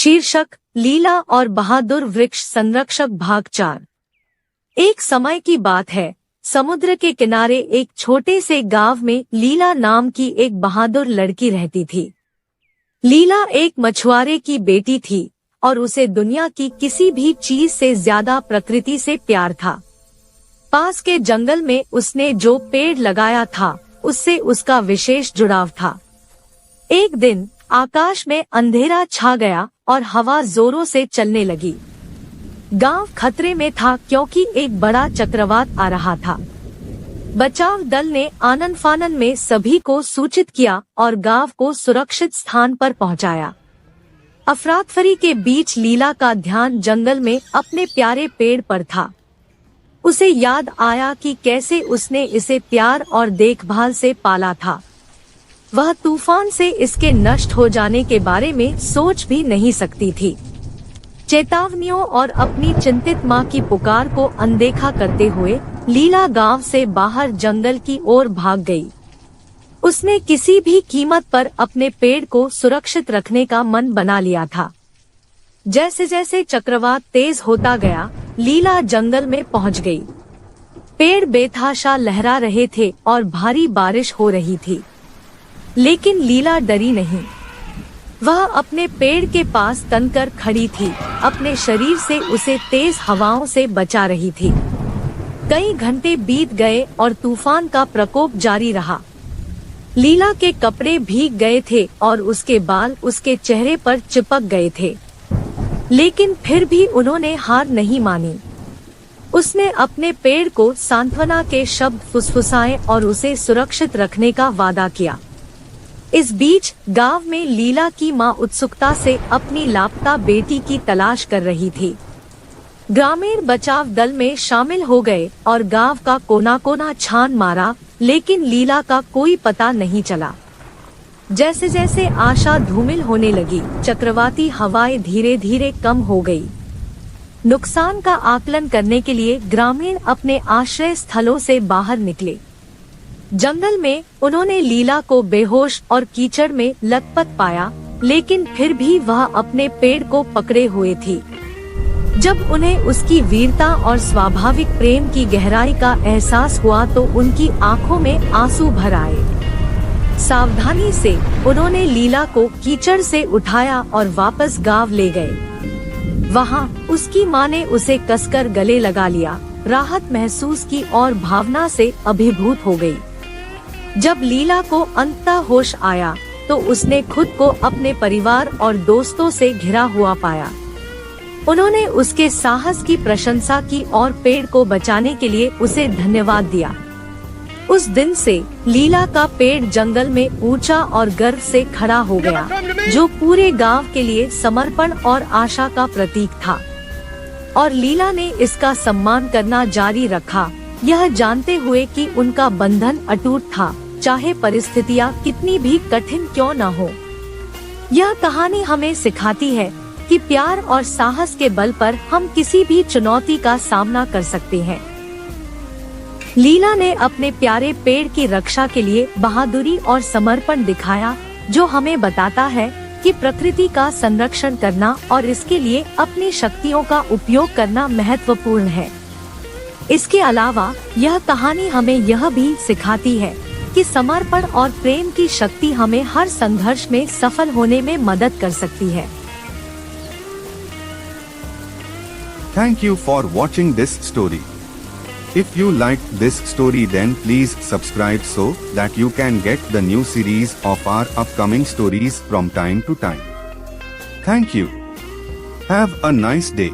शीर्षक लीला और बहादुर वृक्ष संरक्षक भाग 4। एक समय की बात है, समुद्र के किनारे एक छोटे से गांव में लीला नाम की एक बहादुर लड़की रहती थी। लीला एक मछुआरे की बेटी थी और उसे दुनिया की किसी भी चीज से ज्यादा प्रकृति से प्यार था। पास के जंगल में उसने जो पेड़ लगाया था उससे उसका विशेष जुड़ाव था। एक दिन आकाश में अंधेरा छा गया और हवा जोरों से चलने लगी। गांव खतरे में था क्योंकि एक बड़ा चक्रवात आ रहा था। बचाव दल ने आनन फानन में सभी को सूचित किया और गांव को सुरक्षित स्थान पर पहुंचाया। अफरातफरी के बीच लीला का ध्यान जंगल में अपने प्यारे पेड़ पर था। उसे याद आया कि कैसे उसने इसे प्यार और देखभाल से पाला था। वह तूफान से इसके नष्ट हो जाने के बारे में सोच भी नहीं सकती थी। चेतावनियों और अपनी चिंतित माँ की पुकार को अनदेखा करते हुए लीला गांव से बाहर जंगल की ओर भाग गई। उसने किसी भी कीमत पर अपने पेड़ को सुरक्षित रखने का मन बना लिया था। जैसे जैसे चक्रवात तेज होता गया, लीला जंगल में पहुंच गई। पेड़ बेतहाशा लहरा रहे थे और भारी बारिश हो रही थी, लेकिन लीला डरी नहीं। वह अपने पेड़ के पास तनकर खड़ी थी, अपने शरीर से उसे तेज हवाओं से बचा रही थी। कई घंटे बीत गए और तूफान का प्रकोप जारी रहा। लीला के कपड़े भीग गए थे और उसके बाल उसके चेहरे पर चिपक गए थे, लेकिन फिर भी उन्होंने हार नहीं मानी। उसने अपने पेड़ को सांत्वना के शब्द फुसफुसाए और उसे सुरक्षित रखने का वादा किया। इस बीच गांव में लीला की मां उत्सुकता से अपनी लापता बेटी की तलाश कर रही थी। ग्रामीण बचाव दल में शामिल हो गए और गांव का कोना कोना छान मारा, लेकिन लीला का कोई पता नहीं चला। जैसे जैसे आशा धूमिल होने लगी, चक्रवाती हवाएं धीरे धीरे कम हो गई। नुकसान का आकलन करने के लिए ग्रामीण अपने आश्रय स्थलों से बाहर निकले। जंगल में उन्होंने लीला को बेहोश और कीचड़ में लथपथ पाया, लेकिन फिर भी वह अपने पेड़ को पकड़े हुए थी। जब उन्हें उसकी वीरता और स्वाभाविक प्रेम की गहराई का एहसास हुआ तो उनकी आंखों में आंसू भर आए। सावधानी से उन्होंने लीला को कीचड़ से उठाया और वापस गांव ले गए। वहां उसकी मां ने उसे कसकर गले लगा लिया, राहत महसूस की और भावना से अभिभूत हो गई। जब लीला को अंततः होश आया तो उसने खुद को अपने परिवार और दोस्तों से घिरा हुआ पाया। उन्होंने उसके साहस की प्रशंसा की और पेड़ को बचाने के लिए उसे धन्यवाद दिया। उस दिन से लीला का पेड़ जंगल में ऊंचा और गर्व से खड़ा हो गया, जो पूरे गांव के लिए समर्पण और आशा का प्रतीक था। और लीला ने इसका सम्मान करना जारी रखा, यह जानते हुए कि उनका बंधन अटूट था, चाहे परिस्थितियां कितनी भी कठिन क्यों न हो। यह कहानी हमें सिखाती है कि प्यार और साहस के बल पर हम किसी भी चुनौती का सामना कर सकते हैं। लीला ने अपने प्यारे पेड़ की रक्षा के लिए बहादुरी और समर्पण दिखाया, जो हमें बताता है कि प्रकृति का संरक्षण करना और इसके लिए अपनी शक्तियों का उपयोग करना महत्वपूर्ण है। इसके अलावा यह कहानी हमें यह भी सिखाती है कि समर्पण और प्रेम की शक्ति हमें हर संघर्ष में सफल होने में मदद कर सकती है। Thank you for watching this story. If you liked this story, then please subscribe so that you can get the new series of our upcoming stories from time to time. Thank you. Have a nice day.